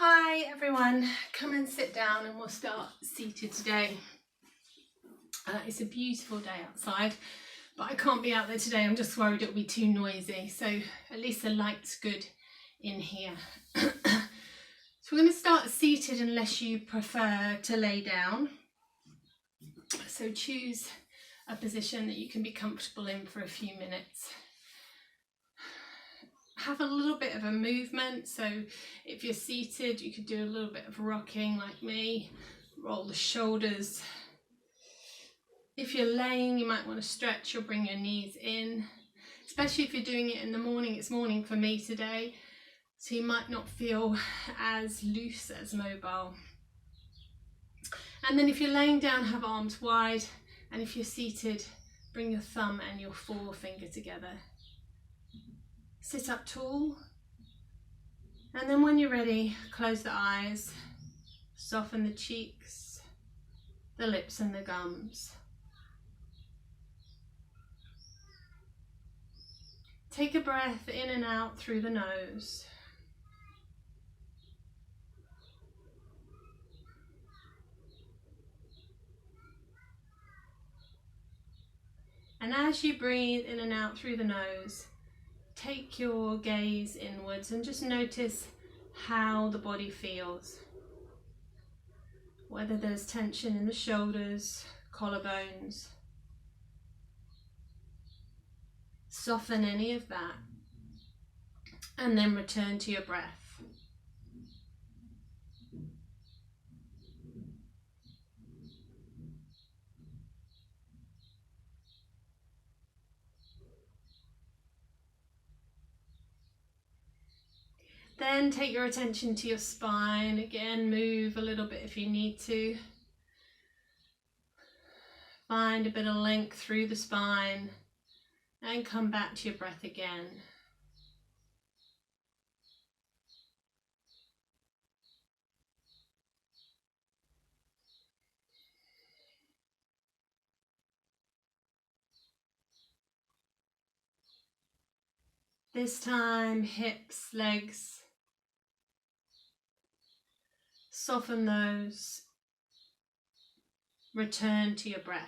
Hi everyone, come and sit down and we'll start seated today. It's a beautiful day outside, but I can't be out there today. I'm just worried it'll be too noisy, so at least the light's good in here. So we're going to start seated unless you prefer to lay down. So choose a position that you can be comfortable in for a few minutes. Have a little bit of a movement, so if you're seated you could do a little bit of rocking like me, roll the shoulders. If you're laying, you might want to stretch or bring your knees in, especially if you're doing it in the morning. It's morning for me today, so you might not feel as loose, as mobile. And then if you're laying down, have arms wide, and if you're seated, bring your thumb and your forefinger together. Sit up tall, and then when you're ready, close the eyes, soften the cheeks, the lips and the gums. Take a breath in and out through the nose. And as you breathe in and out through the nose, take your gaze inwards and just notice how the body feels. Whether there's tension in the shoulders, collarbones. Soften any of that and then return to your breath. Then take your attention to your spine. Again, move a little bit if you need to. Find a bit of length through the spine and come back to your breath again. This time, hips, legs. Soften those. Return to your breath.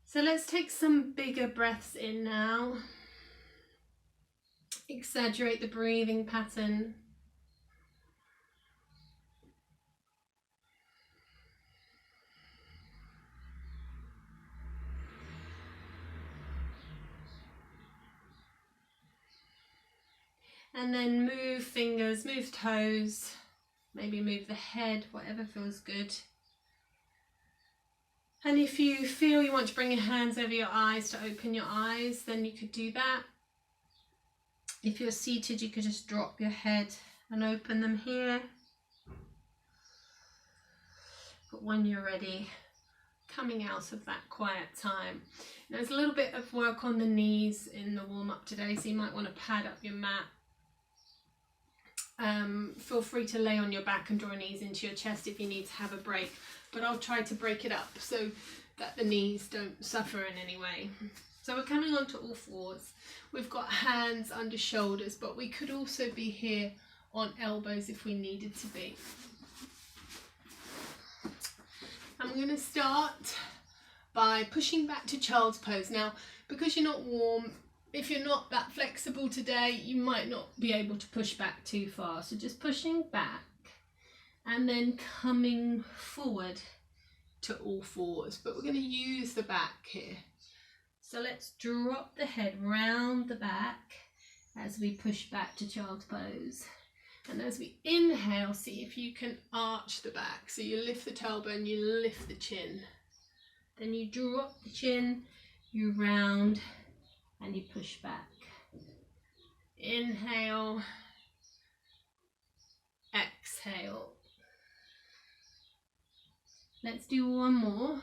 So let's take some bigger breaths in now. Exaggerate the breathing pattern. And then move fingers, move toes, maybe move the head, whatever feels good. And if you feel you want to bring your hands over your eyes to open your eyes, then you could do that. If you're seated, you could just drop your head and open them here. But when you're ready, coming out of that quiet time. There's a little bit of work on the knees in the warm-up today, so you might want to pad up your mat. Feel free to lay on your back and draw your knees into your chest if you need to have a break, but I'll try to break it up so that the knees don't suffer in any way. So we're coming on to all fours. We've got hands under shoulders, but we could also be here on elbows if we needed to be. I'm going to start by pushing back to child's pose. Now, because you're not warm, if you're not that flexible today, you might not be able to push back too far. So just pushing back and then coming forward to all fours. But we're going to use the back here. So let's drop the head round the back as we push back to child's pose. And as we inhale, see if you can arch the back. So you lift the tailbone, you lift the chin. Then you drop the chin, you round, and you push back. Inhale, exhale. Let's do one more.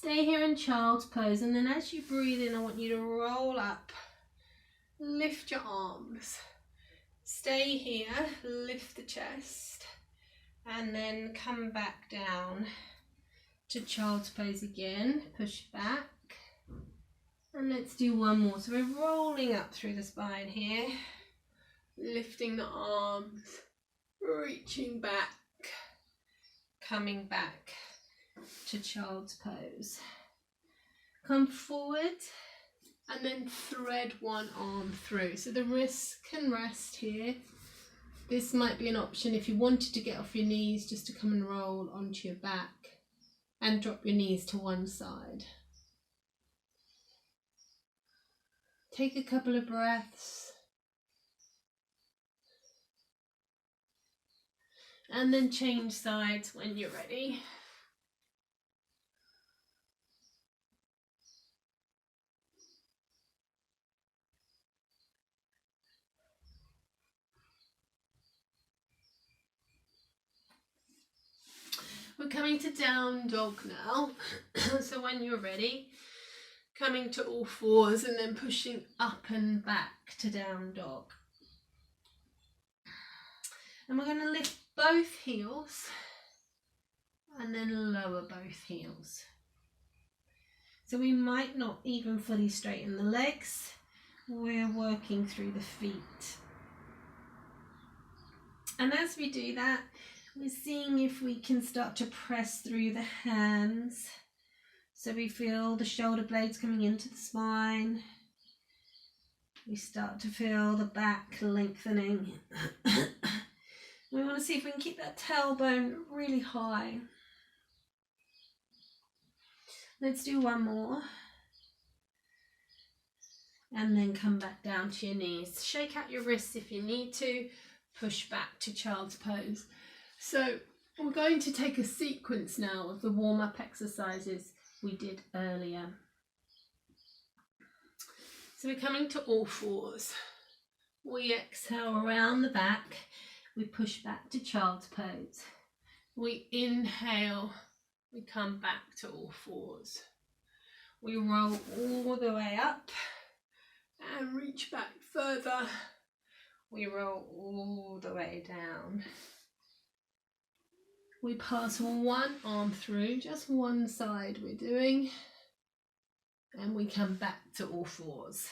Stay here in child's pose, and then as you breathe in, I want you to roll up, lift your arms, stay here, lift the chest, and then come back down to child's pose again, push back, and let's do one more. So we're rolling up through the spine here, lifting the arms, reaching back, coming back to child's pose. Come forward and then thread one arm through. So the wrists can rest here. This might be an option if you wanted to get off your knees, just to come and roll onto your back and drop your knees to one side. Take a couple of breaths. And then change sides when you're ready. We're coming to down dog now. So when you're ready, coming to all fours and then pushing up and back to down dog. And we're going to lift both heels and then lower both heels. So we might not even fully straighten the legs. We're working through the feet. And as we do that, we're seeing if we can start to press through the hands. So we feel the shoulder blades coming into the spine. We start to feel the back lengthening. We want to see if we can keep that tailbone really high. Let's do one more. And then come back down to your knees. Shake out your wrists if you need to. Push back to child's pose. So we're going to take a sequence now of the warm-up exercises we did earlier. So we're coming to all fours. We exhale around the back. We push back to child's pose. We inhale. We come back to all fours. We roll all the way up and reach back further. We roll all the way down. We pass one arm through, just one side we're doing, and we come back to all fours.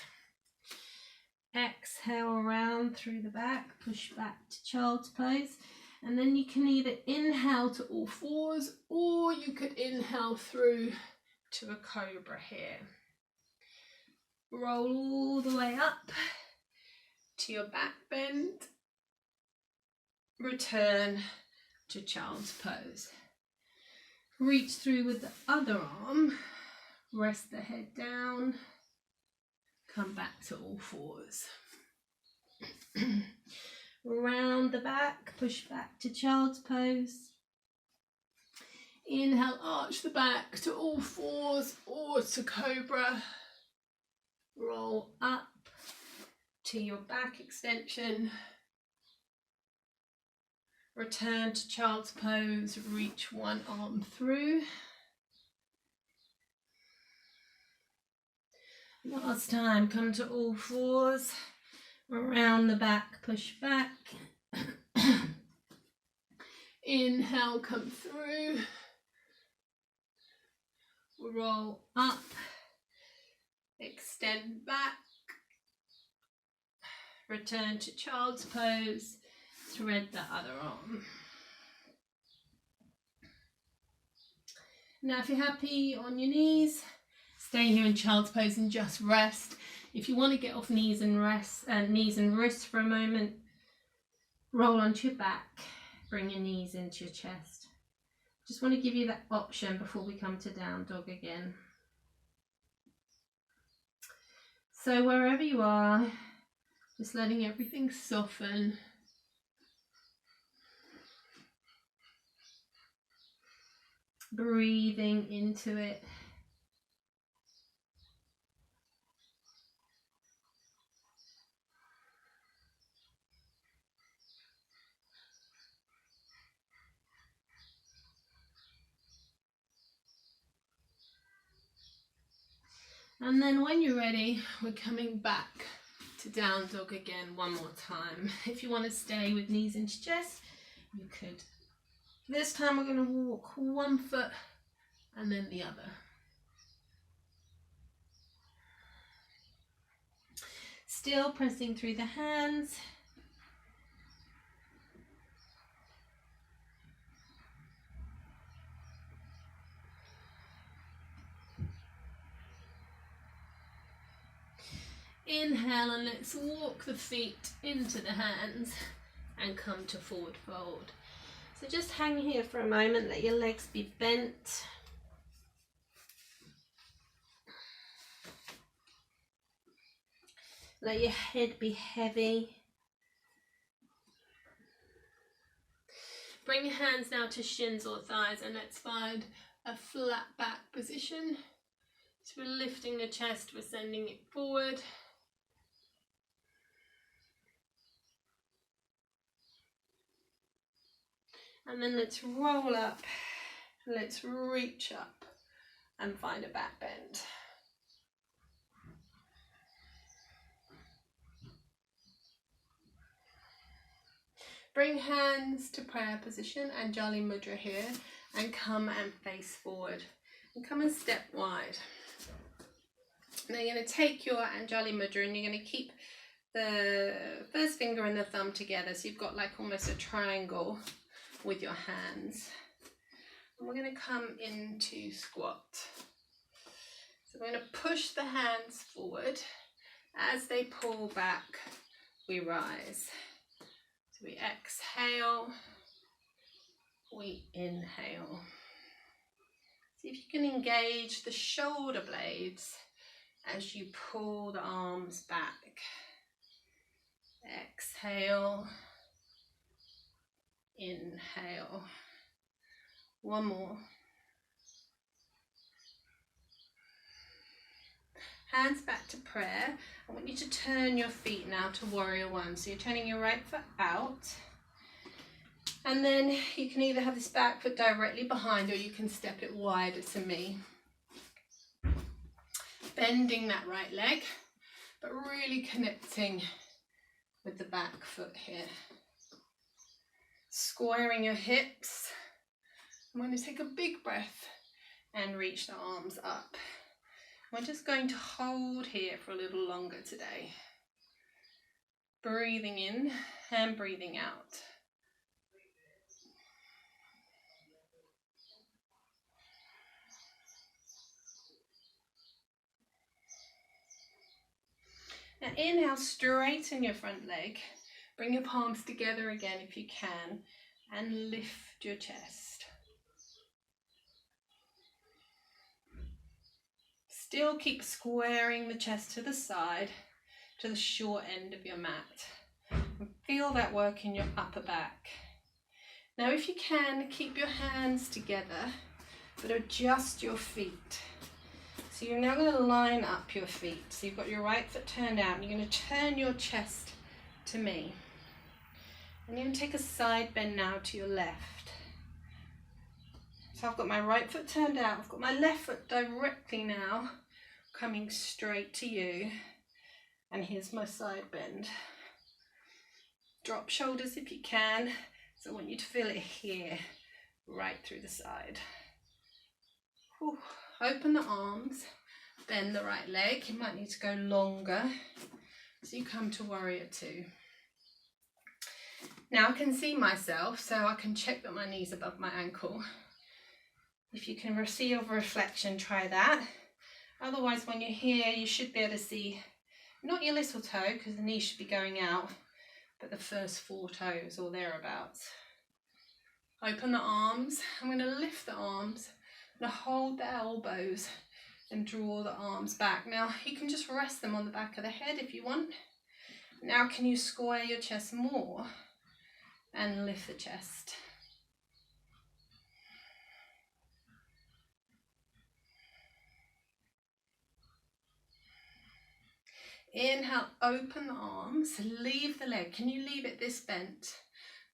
Exhale around through the back, push back to child's pose, and then you can either inhale to all fours or you could inhale through to a cobra here. Roll all the way up to your back bend, return to child's pose. Reach through with the other arm, rest the head down, come back to all fours. Round the back, push back to child's pose. Inhale, arch the back to all fours or to cobra. Roll up to your back extension. Return to child's pose, reach one arm through. Last time, come to all fours, around the back, push back. Inhale, come through. Roll up, extend back. Return to child's pose. Thread the other arm. Now if you're happy on your knees, stay here in child's pose and just rest. If you want to get off knees and wrists for a moment, roll onto your back, bring your knees into your chest. Just want to give you that option before we come to down dog again. So wherever you are, just letting everything soften. Breathing into it. And then when you're ready, we're coming back to down dog again one more time. If you want to stay with knees into chest, you could. This time we're going to walk one foot and then the other. Still pressing through the hands. Inhale and let's walk the feet into the hands and come to forward fold. So just hang here for a moment, let your legs be bent. Let your head be heavy. Bring your hands now to shins or thighs and let's find a flat back position. So we're lifting the chest, we're sending it forward. And then let's roll up, let's reach up and find a back bend. Bring hands to prayer position, Anjali Mudra here, and come and face forward. And come and step wide. Now you're going to take your Anjali Mudra and you're going to keep the first finger and the thumb together. So you've got like almost a triangle with your hands. And we're going to come into squat. So we're going to push the hands forward. As they pull back, we rise. So we exhale, we inhale. See if you can engage the shoulder blades as you pull the arms back. Exhale, inhale. One more. Hands back to prayer. I want you to turn your feet now to warrior one. So you're turning your right foot out. And then you can either have this back foot directly behind or you can step it wider to me. Bending that right leg, but really connecting with the back foot here. Squaring your hips. I'm going to take a big breath and reach the arms up. We're just going to hold here for a little longer today. Breathing in and breathing out. Now inhale, straighten your front leg. Bring your palms together again if you can and lift your chest. Still keep squaring the chest to the side, to the short end of your mat. And feel that work in your upper back. Now if you can, keep your hands together, but adjust your feet. So you're now going to line up your feet. So you've got your right foot turned out, and you're going to turn your chest to me. And you're going to take a side bend now to your left. So I've got my right foot turned out, I've got my left foot directly now coming straight to you, and here's my side bend. Drop shoulders if you can, so I want you to feel it here, right through the side. Whew. Open the arms, bend the right leg, you might need to go longer, so you come to warrior two. Now I can see myself, so I can check that my knee's above my ankle. If you can see over reflection, try that. Otherwise, when you're here, you should be able to see, not your little toe, because the knee should be going out, but the first 4 toes or thereabouts. Open the arms. I'm going to lift the arms. I'm going to hold the elbows and draw the arms back. Now, you can just rest them on the back of the head if you want. Now, can you square your chest more and lift the chest? Inhale, open the arms, leave the leg. Can you leave it this bent?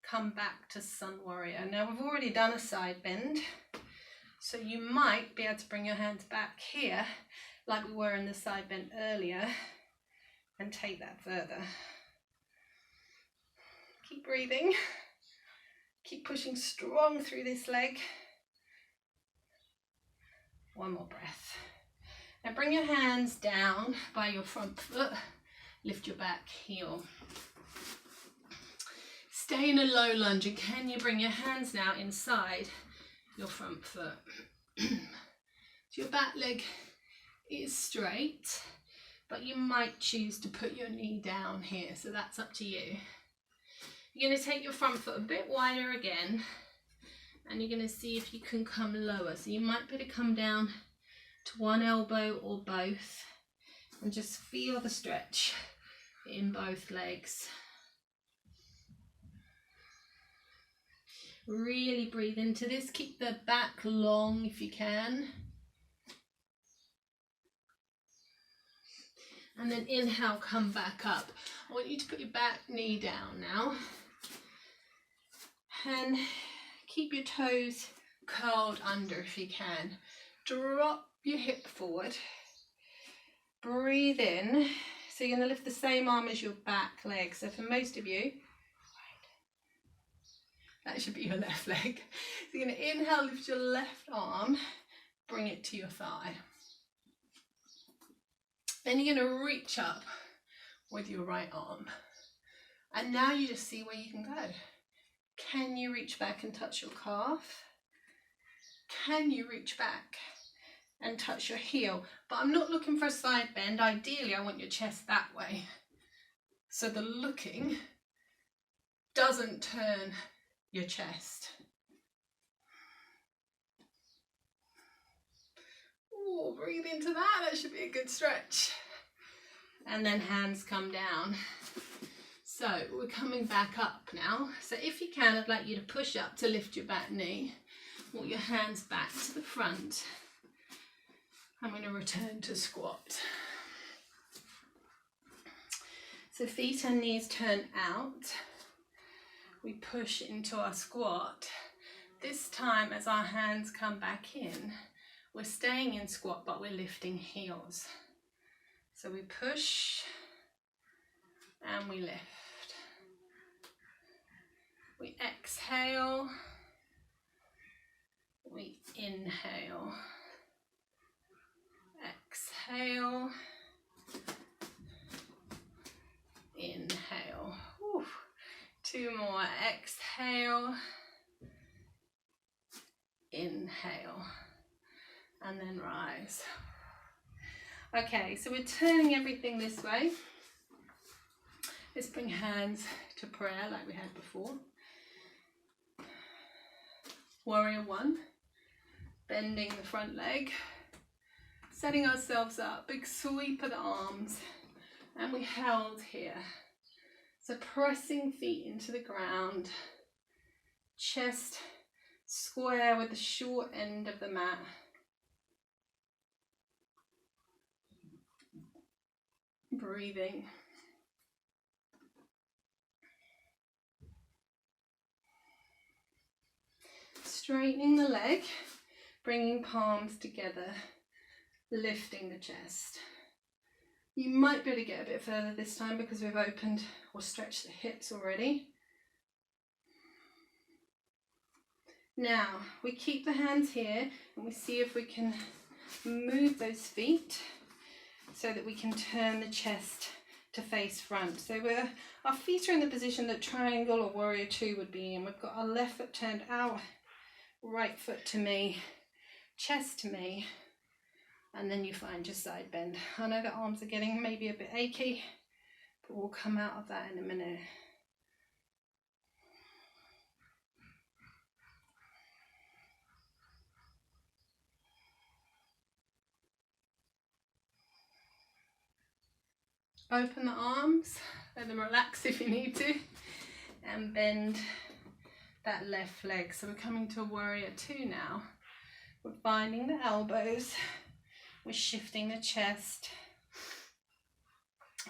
Come back to sun warrior. Now we've already done a side bend, so you might be able to bring your hands back here, like we were in the side bend earlier, and take that further. Keep breathing. Keep pushing strong through this leg. One more breath. Now bring your hands down by your front foot. Lift your back heel. Stay in a low lunge, and can you bring your hands now inside your front foot? So your back leg is straight, but you might choose to put your knee down here, so that's up to you. You're going to take your front foot a bit wider again, and you're going to see if you can come lower. So you might be able to come down to one elbow or both, and just feel the stretch in both legs. Really breathe into this. Keep the back long if you can. And then inhale, come back up. I want you to put your back knee down now. And keep your toes curled under if you can. Drop your hip forward. Breathe in. So you're going to lift the same arm as your back leg. So for most of you, that should be your left leg. So you're going to inhale, lift your left arm, bring it to your thigh. Then you're going to reach up with your right arm. And now you just see where you can go. Can you reach back and touch your calf? Can you reach back and touch your heel? But I'm not looking for a side bend. Ideally, I want your chest that way. So the looking doesn't turn your chest. Oh, breathe into that. That should be a good stretch. And then hands come down. So we're coming back up now. So if you can, I'd like you to push up to lift your back knee. Walk your hands back to the front. I'm going to return to squat. So feet and knees turn out. We push into our squat. This time as our hands come back in, we're staying in squat, but we're lifting heels. So we push and we lift. We exhale, we inhale, exhale, inhale. Whew. Two more, exhale, inhale, and then rise. Okay, so we're turning everything this way. Let's bring hands to prayer like we had before. Warrior one, bending the front leg, setting ourselves up, big sweep of the arms, and we held here. So pressing feet into the ground, chest square with the short end of the mat. Breathing. Straightening the leg, bringing palms together, lifting the chest. You might be able to get a bit further this time because we've opened or stretched the hips already. Now, we keep the hands here and we see if we can move those feet so that we can turn the chest to face front. So our feet are in the position that triangle or warrior two would be in. We've got our left foot turned out, right foot to me, chest to me, and then you find your side bend. I know the arms are getting maybe a bit achy, but we'll come out of that in a minute. Open the arms, let them relax if you need to, and bend that left leg. So we're coming to a warrior two now. We're binding the elbows, we're shifting the chest,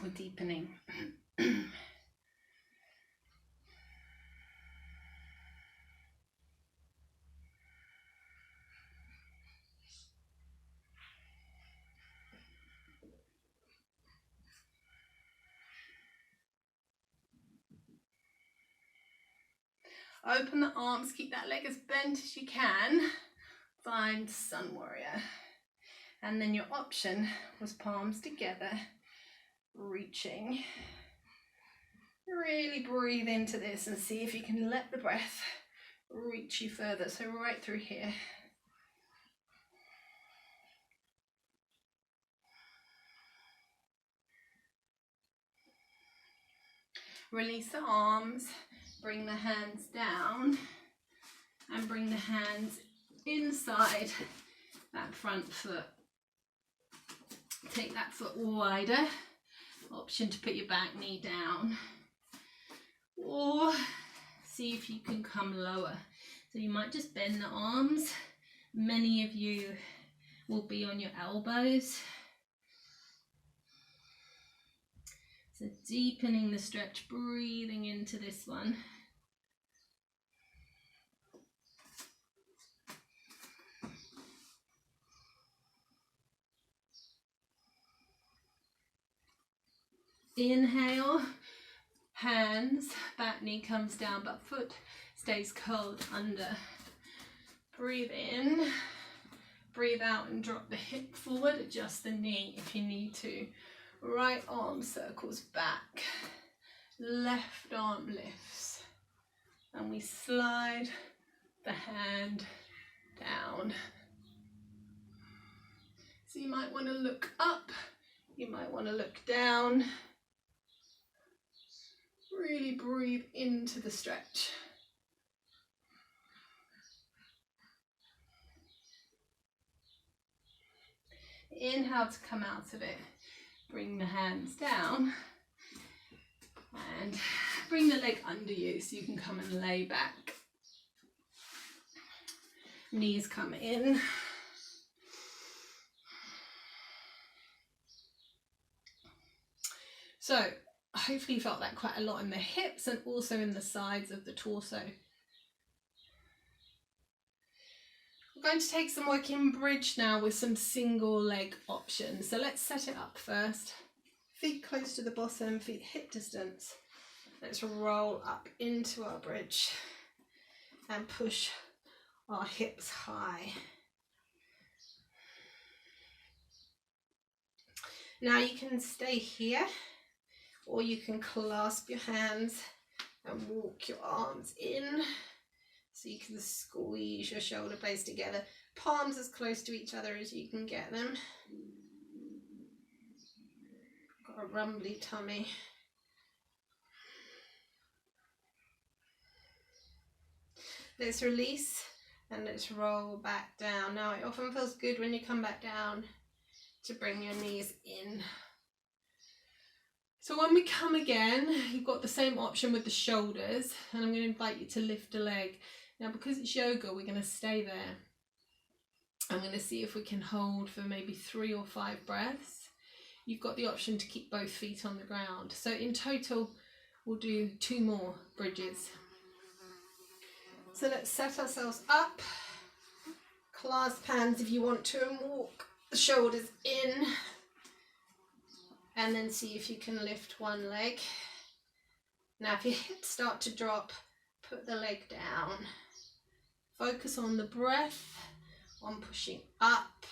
we're deepening. Open the arms, keep that leg as bent as you can. Find Sun Warrior. And then your option was palms together, reaching. Really breathe into this and see if you can let the breath reach you further. So right through here. Release the arms, bring the hands down and bring the hands inside that front foot. Take that foot wider. Option to put your back knee down. Or see if you can come lower. So you might just bend the arms. Many of you will be on your elbows. So deepening the stretch, breathing into this one. Inhale, hands, back knee comes down, but foot stays curled under. Breathe in, breathe out and drop the hip forward, adjust the knee if you need to. Right arm circles back, left arm lifts, and we slide the hand down. So you might want to look up, you might want to look down. Really breathe into the stretch. Inhale to come out of it. Bring the hands down and bring the leg under you so you can come and lay back. Knees come in. So hopefully you felt that quite a lot in the hips and also in the sides of the torso. We're going to take some work in bridge now with some single leg options. So let's set it up first. Feet close to the bottom, feet hip distance. Let's roll up into our bridge and push our hips high. Now you can stay here or you can clasp your hands and walk your arms in. So you can squeeze your shoulder blades together, palms as close to each other as you can get them. Got a rumbly tummy. Let's release and let's roll back down. Now it often feels good when you come back down to bring your knees in. So when we come again, you've got the same option with the shoulders, and I'm going to invite you to lift a leg. Now, because it's yoga, we're going to stay there. I'm going to see if we can hold for maybe 3 or 5 breaths. You've got the option to keep both feet on the ground. So in total, we'll do 2 more bridges. So let's set ourselves up. Clasp hands if you want to and walk the shoulders in. And then see if you can lift one leg. Now if your hips start to drop, put the leg down. Focus on the breath, on pushing up.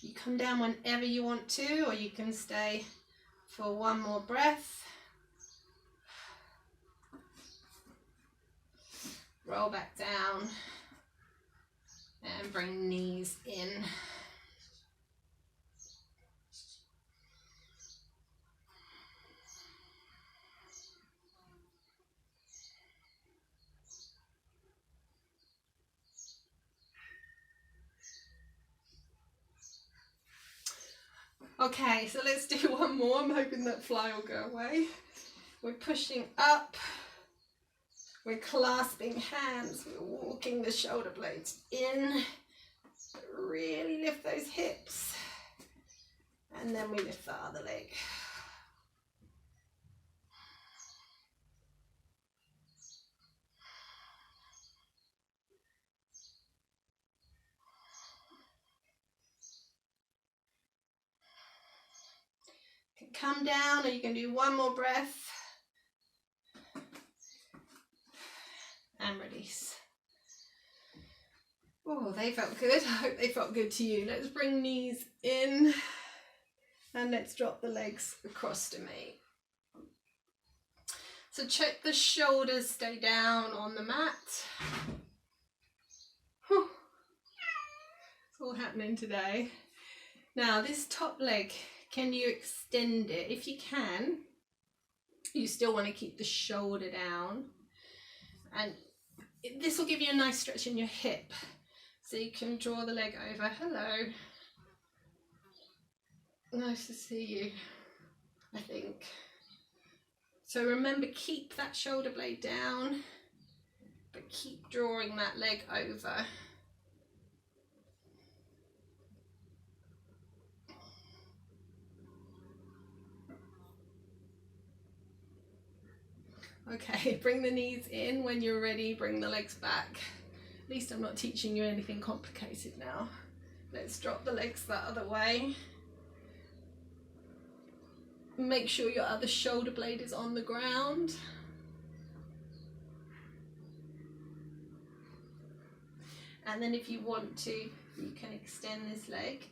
You come down whenever you want to, or you can stay for one more breath. Roll back down and bring knees in. Okay, so let's do one more. I'm hoping that fly will go away. We're pushing up. We're clasping hands. We're walking the shoulder blades in. Really lift those hips. And then we lift the other leg. come down, or you can do one more breath. And release. Oh, they felt good. I hope they felt good to you. Let's bring knees in and let's drop the legs across to me. So check the shoulders stay down on the mat. Whew. It's all happening today. Now this top leg, can you extend it? If you can, you still want to keep the shoulder down, and this will give you a nice stretch in your hip. So you can draw the leg over. Hello. Nice to see you, I think. So remember, keep that shoulder blade down, but keep drawing that leg over. Okay, bring the knees in. When you're ready, bring the legs back. At least I'm not teaching you anything complicated now. Let's drop the legs that other way. Make sure your other shoulder blade is on the ground. And then if you want to, you can extend this leg.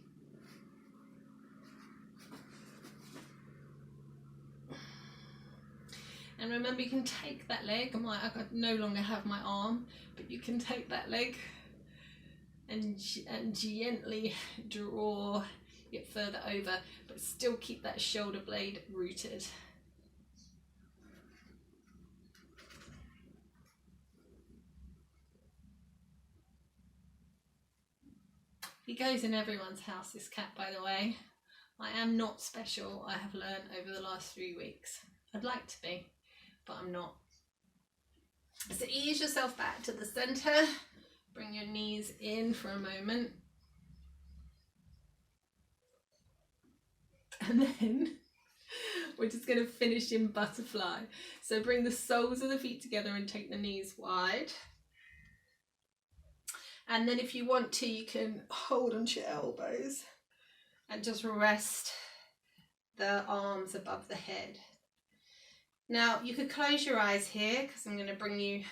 And remember, you can take that leg, I no longer have my arm, but you can take that leg and gently draw it further over, but still keep that shoulder blade rooted. He goes in everyone's house, this cat, by the way. I am not special, I have learned over the last 3 weeks. I'd like to be, but I'm not. So ease yourself back to the center. Bring your knees in for a moment. And then we're just going to finish in butterfly. So bring the soles of the feet together and take the knees wide. And then if you want to, you can hold onto your elbows and just rest the arms above the head. Now you could close your eyes here because I'm going to bring you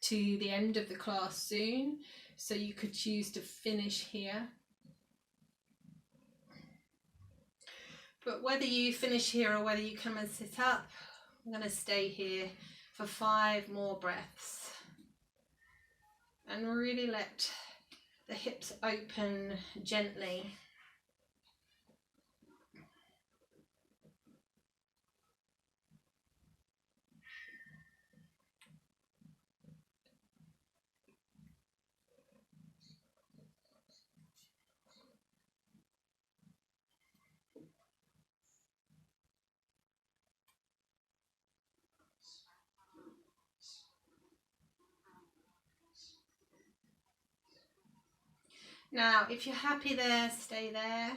to the end of the class soon. So you could choose to finish here. But whether you finish here or whether you come and sit up, I'm going to stay here for 5 more breaths. And really let the hips open gently. Now, if you're happy there, stay there.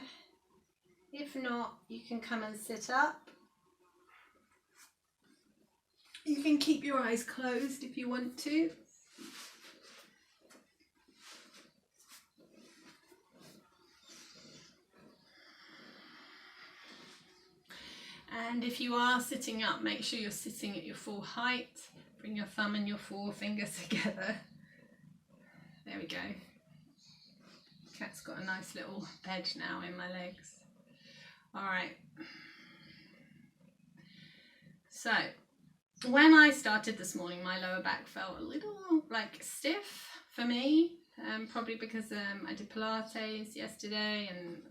If not, you can come and sit up. You can keep your eyes closed if you want to. And if you are sitting up, make sure you're sitting at your full height. Bring your thumb and your forefinger together. There we go. Cat's got a nice little bed now in my legs. All right. So when I started this morning, my lower back felt a little stiff for me, probably because I did Pilates yesterday, and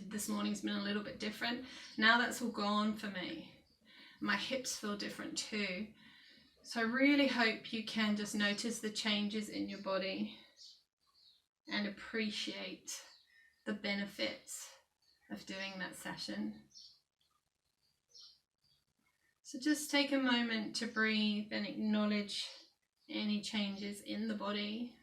this morning's been a little bit different. Now that's all gone for me. My hips feel different too. So I really hope you can just notice the changes in your body and appreciate the benefits of doing that session. So just take a moment to breathe and acknowledge any changes in the body.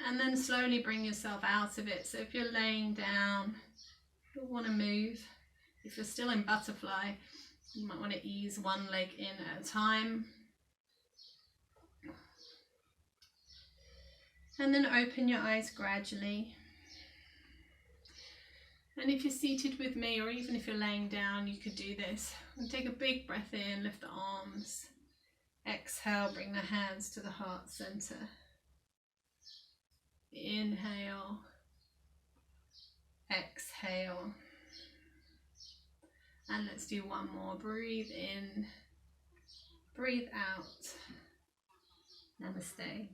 And then slowly bring yourself out of it. So if you're laying down, you'll want to move. If you're still in butterfly, you might want to ease one leg in at a time. And then open your eyes gradually. And if you're seated with me, or even if you're laying down, you could do this. And take a big breath in, lift the arms. Exhale, bring the hands to the heart center. Inhale. Exhale. And let's do one more. Breathe in. Breathe out. Namaste.